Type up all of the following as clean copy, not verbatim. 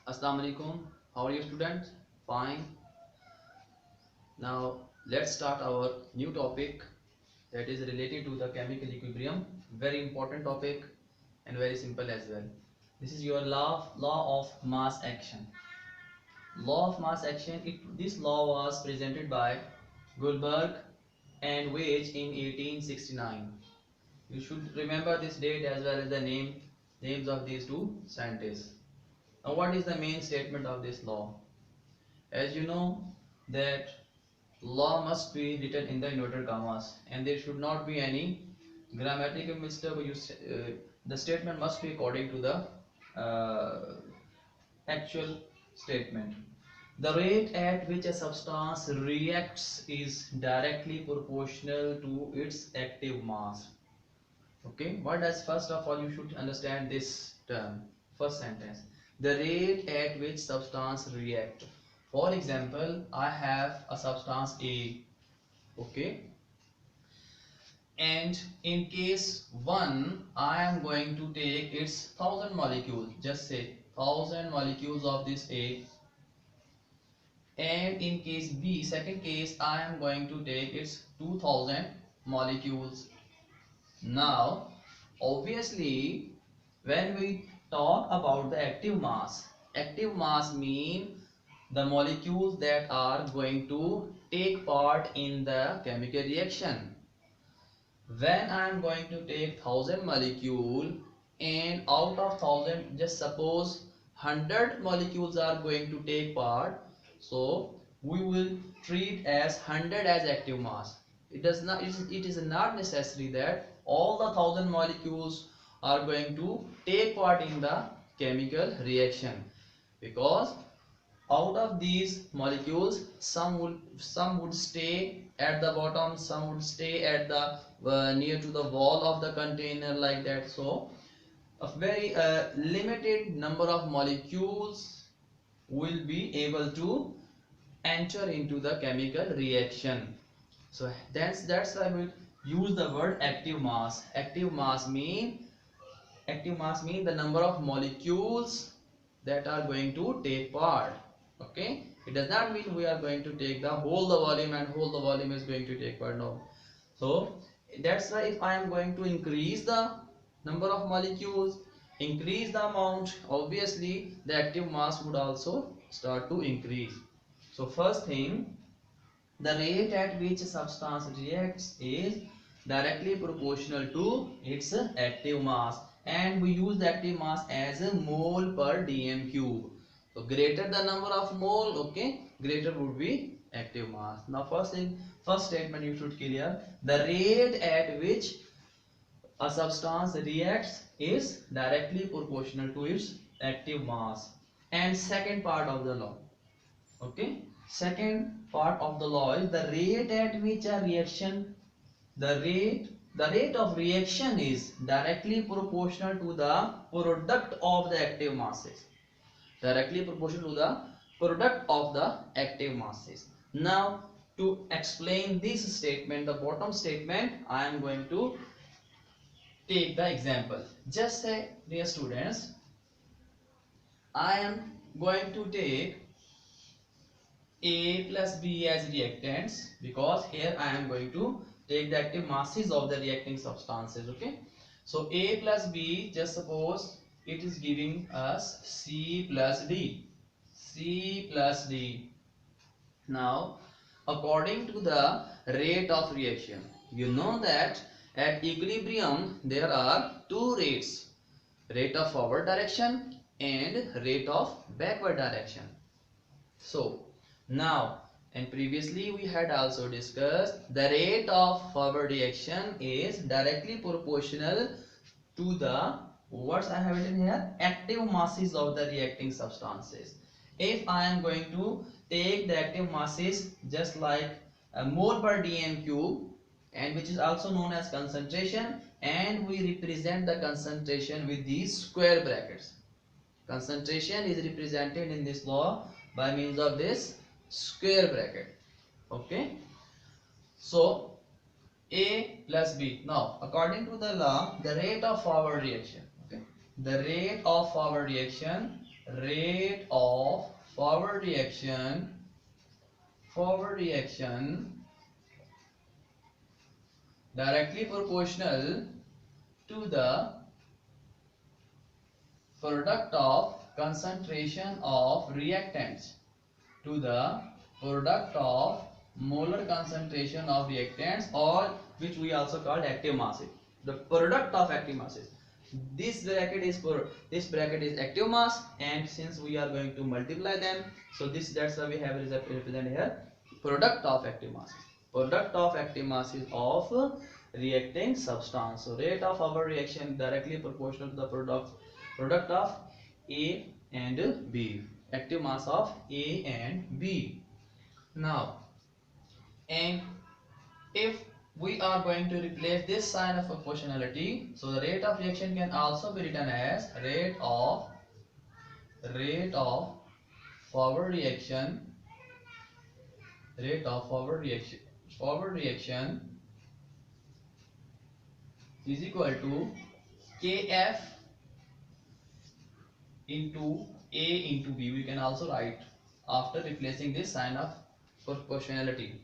Assalamu alaikum. How are you students? Fine. Now let's start our new topic that is related to the chemical equilibrium. Very important topic and very simple as well. This is your law of mass action. Law of mass action. This law was presented by Goldberg and Weige in 1869. You should remember this date as well as the names of these two scientists. Now what is the main statement of this law? As you know that law must be written in the inverted commas and there should not be any grammatical mistake. The statement must be according to the actual statement. The rate at which a substance reacts is directly proportional to its active mass. Okay, what does, first of all you should understand this term. First sentence, the rate at which substance react. For example, I have a substance A, okay, and in case 1 I am going to take its 1000 molecules, just say 1000 molecules of this A, and in case B, second case, I am going to take its 2000 molecules. Now obviously when we talk about the active mass mean the molecules that are going to take part in the chemical reaction. When I am going to take 1000 molecule and out of 1000, just suppose 100 molecules are going to take part, so we will treat as 100 as active mass. It is not necessary that all the 1000 molecules are going to take part in the chemical reaction, because out of these molecules some would stay at the bottom, some would stay at the near to the wall of the container, like that. So a very limited number of molecules will be able to enter into the chemical reaction. So that's why we use the word active mass. Active mass mean the number of molecules that are going to take part. Okay, it does not mean we are going to take the whole the volume and whole the volume is going to take part. No. So that's why if I am going to increase the number of molecules, increase the amount, obviously the active mass would also start to increase. So first thing, the rate at which a substance reacts is directly proportional to its active mass, and we use the active mass as a mole per dm cube. So greater the number of mole, okay, greater would be active mass. Now first statement you should clear, the rate at which a substance reacts is directly proportional to its active mass. And second part of the law, okay, second part of the law is the rate at which a reaction, the rate of reaction is directly proportional to the product of the active masses, directly proportional to the product of the active masses. Now to explain this statement, the bottom statement, I am going to take the example. Just say, dear students, I am going to take A plus B as reactants, because here I am going to take the active masses of the reacting substances. Okay, so A plus B, just suppose it is giving us C plus D. C plus D. Now according to the rate of reaction, you know that at equilibrium there are two rates, rate of forward direction and rate of backward direction. So now, and previously we had also discussed, the rate of forward reaction is directly proportional to the, what I have written here, active masses of the reacting substances. If I am going to take the active masses just like a mole per dm cube, and which is also known as concentration, and we represent the concentration with these square brackets. Concentration is represented in this law by means of this square bracket. Okay, so A plus B. Now according to the law, the rate of forward reaction, okay, the rate of forward reaction, forward reaction directly proportional to the product of concentration of reactants, to the product of molar concentration of reactants, or which we also called active masses, the product of active masses. This bracket is active mass, and since we are going to multiply them, so that's why we have represented here product of active masses, of reacting substance. So rate of our reaction directly proportional to the product of A and B, active mass of A and B. Now, and if we are going to replace this sign of proportionality, so the rate of reaction can also be written as rate of forward reaction, forward reaction is equal to Kf into A into B. We can also write after replacing this sign of proportionality,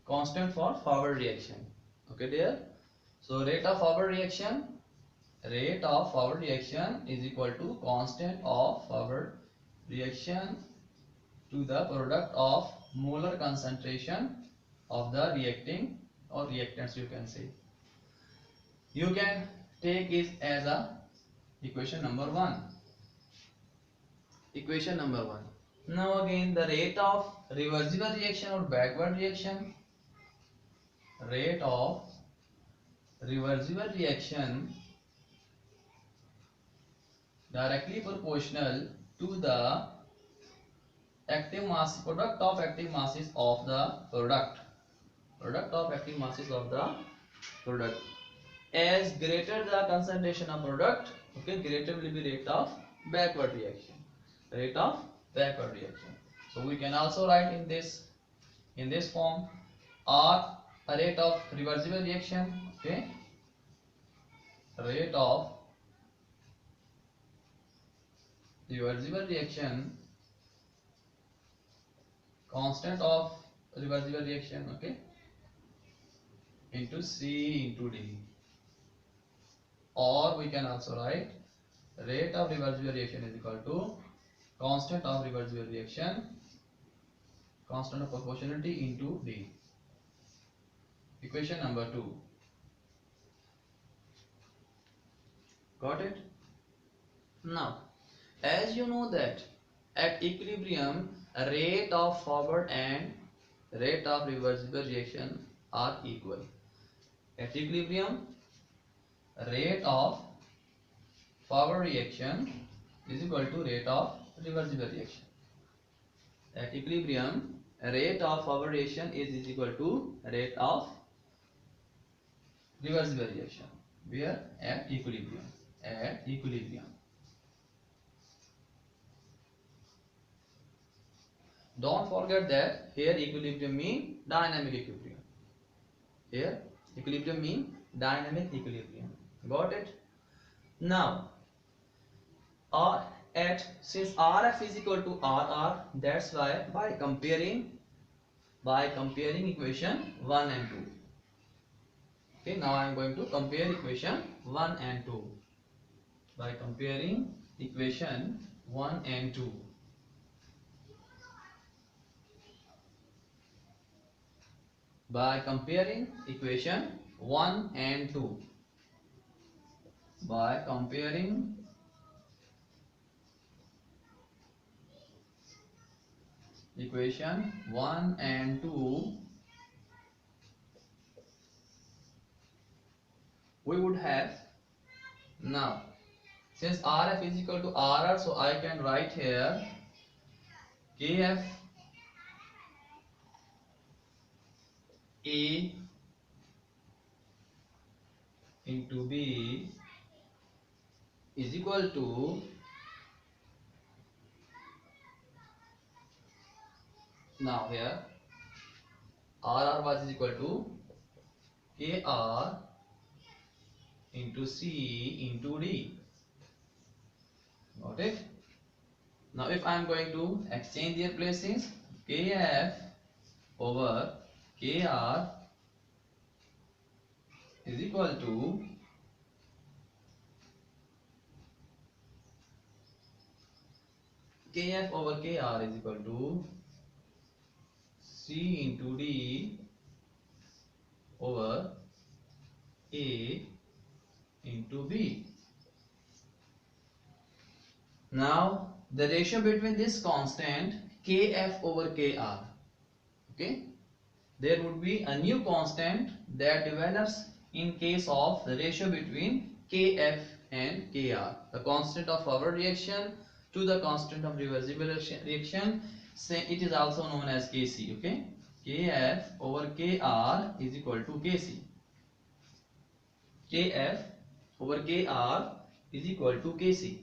constant for forward reaction. Okay there. So rate of forward reaction is equal to constant of forward reaction to the product of molar concentration of the reacting or reactants, you can say. You can take it as a equation number 1. Now again, the rate of reversible reaction or backward reaction, rate of reversible reaction directly proportional to the active mass, product of active masses of the product, as greater the concentration of product, okay, greater will be rate of backward reaction, so we can also write in this form, R, a rate of reversible reaction, okay, rate of reversible reaction, constant of reversible reaction, okay, into C into D. Or we can also write rate of reversible reaction is equal to constant of reversible reaction, constant of proportionality into D. Equation number 2. Got it? Now, as you know that at equilibrium, rate of forward and rate of reversible reaction are equal. At equilibrium, rate of forward reaction is equal to rate of reversible reaction. At equilibrium, rate of forward reaction is equal to rate of reversible reaction. Where? At equilibrium. Don't forget that here equilibrium means dynamic equilibrium. Got it? Now, since RF is equal to RR, that's why by comparing equation 1 and 2. Okay, now I am going to compare equation 1 and 2. By comparing equation 1 and 2. By comparing equation 1 and 2. By comparing equation 1 and 2, we would have, now since RF is equal to RR, so I can write here KF A into B is equal to, now here RR was equal to KR into C into D. Got it? Now if I am going to exchange their places, Kf over Kr is equal to Kf over Kr is equal to C into D over A into B. Now the ratio between this constant Kf over Kr, okay, there would be a new constant that develops in case of the ratio between Kf and Kr. The constant of forward reaction to the constant of reversible reaction, it is also known as Kc. Okay, Kf over Kr is equal to Kc. Kf over Kr is equal to Kc.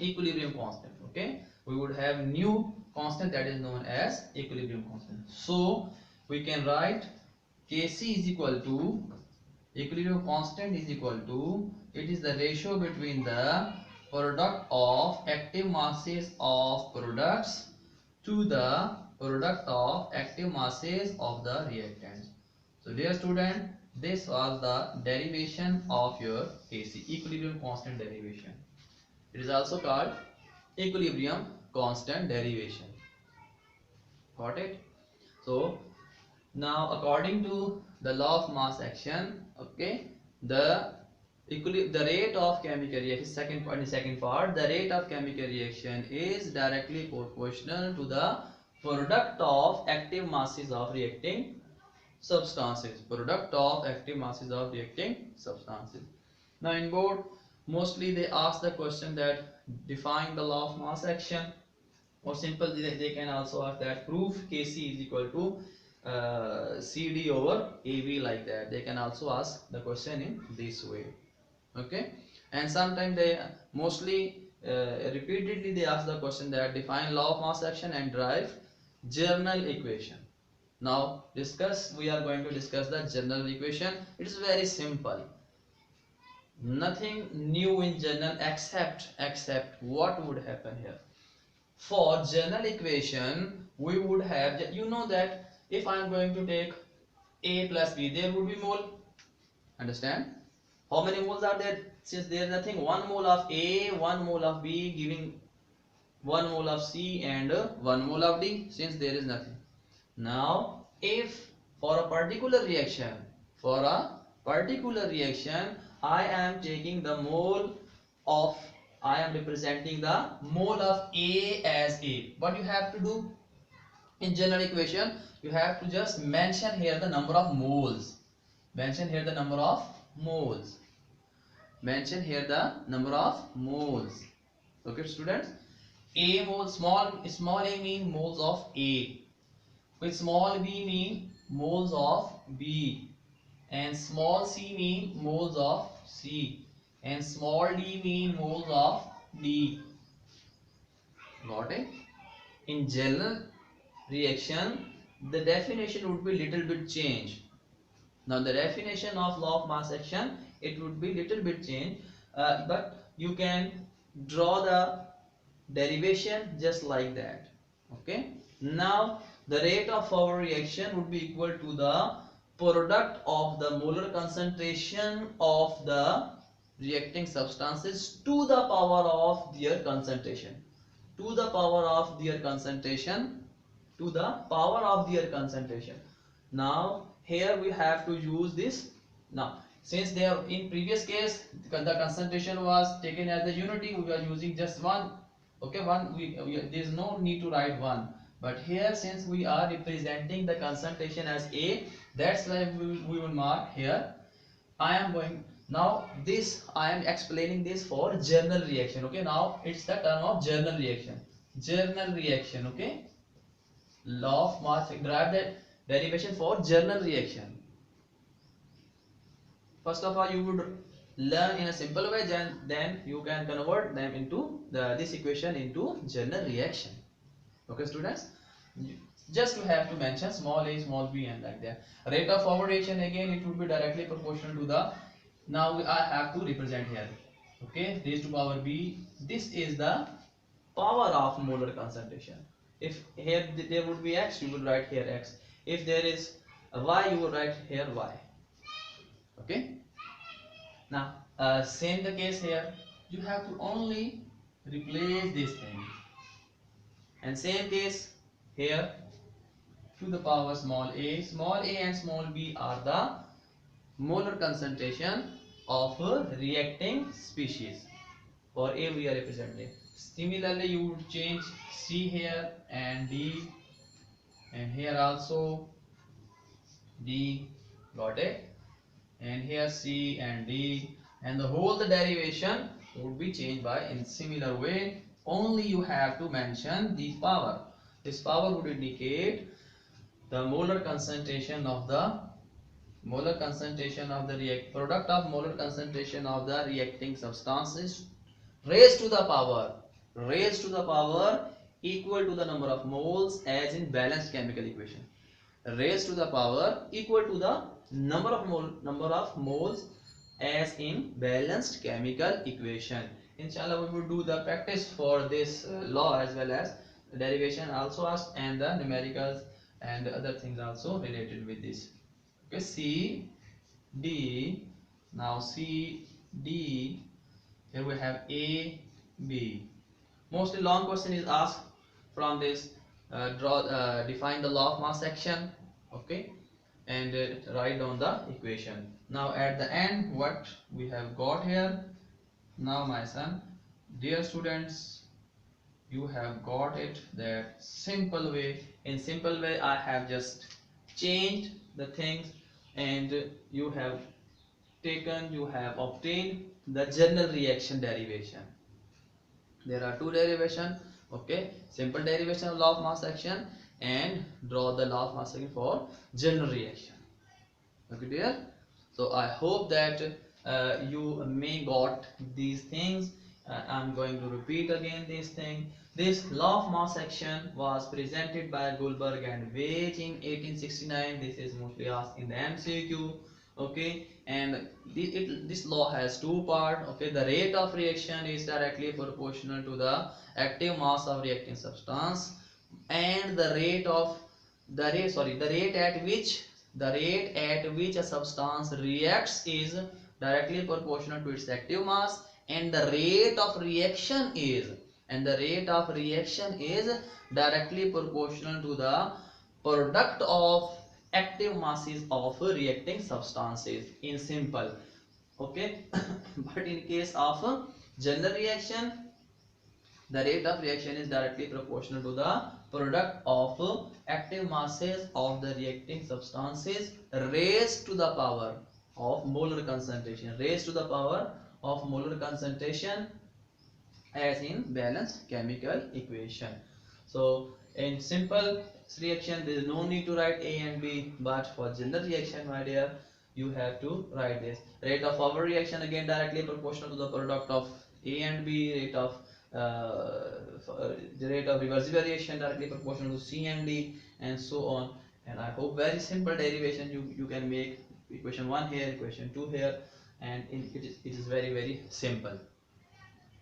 Equilibrium constant. Okay, we would have new constant that is known as equilibrium constant. So we can write Kc is equal to, equilibrium constant is equal to, it is the ratio between the product of active masses of products to the product of active masses of the reactants. So dear student, this was the derivation of your Kc, equilibrium constant derivation. It is also called equilibrium constant derivation. Got it? So now according to the law of mass action, okay, the rate of chemical reaction, second part, the rate of chemical reaction is directly proportional to the product of active masses of reacting substances. Product of active masses of reacting substances. Now in board, mostly they ask the question that define the law of mass action, or simple they can also ask that proof Kc is equal to CD over AB, like that. They can also ask the question in this way. Okay, and sometimes they mostly repeatedly they ask the question that define law of mass action and derive general equation. Now we are going to discuss the general equation. It is very simple. Nothing new in general except what would happen here. For general equation, we would have, you know that if I am going to take A plus B, there would be mole. Understand? How many moles are there? Since there is nothing, 1 mole of A, 1 mole of B, giving 1 mole of C and 1 mole of D, since there is nothing. Now, if for a particular reaction, I am taking the mole of, I am representing the mole of A as A. What you have to do in general equation? You have to just mention here the number of moles. Mention here the number of moles. Mention here the number of moles. Okay, students. A mole, small a mean moles of A. With small b mean moles of B, and small c mean moles of C, and small d mean moles of D. Got it? In general reaction, the definition would be little bit changed. Now the definition of law of mass action, it would be little bit changed, but you can draw the derivation just like that. Okay. Now the rate of forward reaction would be equal to the product of the molar concentration of the reacting substances to the power of their concentration. To the power of their concentration. To the power of their concentration. Now here we have to use this. Now since they are in previous case the concentration was taken as the unity, we are using just one. Okay, one, there is no need to write one, but here since we are representing the concentration as A, that's why we will mark here. I am going now, this I am explaining this for general reaction. Okay, now it's the term of general reaction. General reaction. Okay, law of mass, derive the derivation for general reaction. First of all, you would learn in a simple way, then you can convert them into this equation into general reaction. Okay, students, just you have to mention small a, small b, and like that. Rate of forward reaction, again it would be directly proportional to the, now I have to represent here. Okay, raised to power b. This is the power of molar concentration. If here there would be x, you would write here x. If there is a y, you would write here y. Okay. Now, same the case here. You have to only replace this thing. And same case here, to the power small a. Small a and small b are the molar concentration of a reacting species. For A we are representing. Similarly, you would change C here and D, and here also D. Got it? And here C and D, and the whole the derivation would be changed by in similar way. Only you have to mention the power. This power would indicate the molar concentration of the product of molar concentration of the reacting substances raised to the power equal to the number of moles as in balanced chemical equation. Raised to the power equal to the number of moles as in balanced chemical equation. Inshallah, we will do the practice for this law as well as the derivation also asked, and the numericals and other things also related with this. Okay, C D. Now C D. Here we have A B. Mostly long question is asked from this. Define the law of mass action. Okay, and write down the equation. Now at the end, what we have got here. Now my son, dear students, you have got it that simple way. In simple way, I have just changed the things, and you have obtained the general reaction derivation. There are two derivation. Okay, simple derivation of law of mass action, and draw the law of mass action for general reaction. Okay dear, so I hope that you may got these things. I'm going to repeat again this thing. This law of mass action was presented by Goldberg and Veitch in 1869. This is mostly asked in the MCQ. Okay, and this law has two parts. Okay, the rate of reaction is directly proportional to the active mass of reacting substance, and the rate at which a substance reacts is directly proportional to its active mass, and the rate of reaction is directly proportional to the product of active masses of reacting substances in simple. Okay. But in case of general reaction, the rate of reaction is directly proportional to the product of active masses of the reacting substances raised to the power of molar concentration. Raised to the power of molar concentration as in balanced chemical equation. So in simple reaction, there is no need to write A and B, but for general reaction, my dear, you have to write this. Rate of forward reaction again directly proportional to the product of A and B. The rate of reversible reaction directly proportional to C and D, and so on. And I hope very simple derivation you can make. Equation 1 here, equation 2 here, and it is very simple.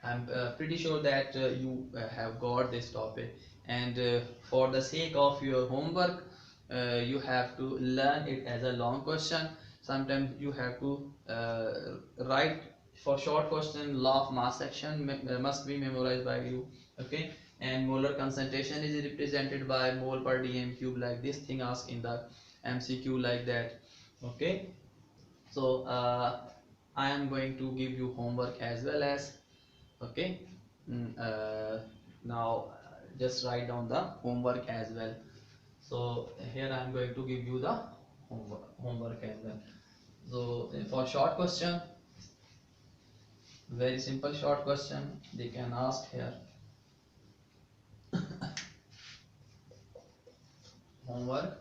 I'm pretty sure that you have got this topic, and for the sake of your homework, you have to learn it as a long question. Sometimes you have to write for short question. Law of mass action must be memorized by you. Okay, and molar concentration is represented by mole per dm cube, like this thing asked in the MCQ like that. Okay, so I am going to give you homework as well as. Okay. Now just write down the homework as well. So here I am going to give you the homework as well. So for short question, very simple short question they can ask here. Homework.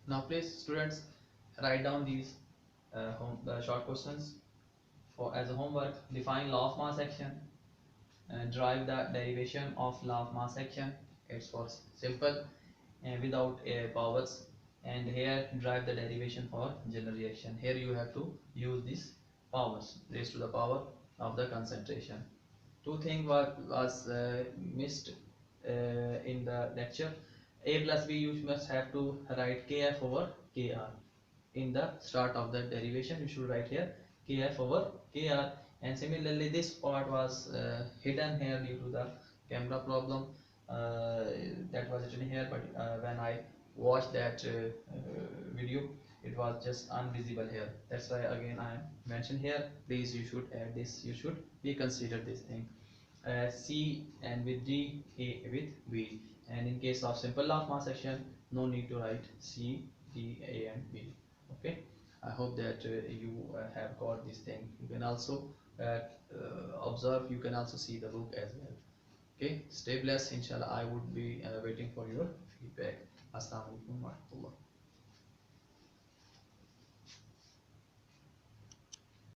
Now please students, write down these short questions for as a homework. Define law of mass action, derive the derivation of law of mass action. It's for simple and without powers, and here drive the derivation for general reaction. Here you have to use this powers raised to the power of the concentration. Two things was missed in the lecture. A plus B, you must have to write kf over kr. In the start of the derivation you should write here kf over kr, and similarly this part was hidden here due to the camera problem. uh, that was written here, but when I watched that video, it was just invisible here. That's why again I mentioned here, please you should add this, you should be consider this thing. C and with D, A with B, and in case of simple law of mass action, no need to write C, D, A and B. Okay, I hope that you have got this thing. You can also observe, you can also see the book as well. Okay, stay blessed. Inshallah, I would be waiting for your feedback. Assalamu alaikum wa rahmatullah.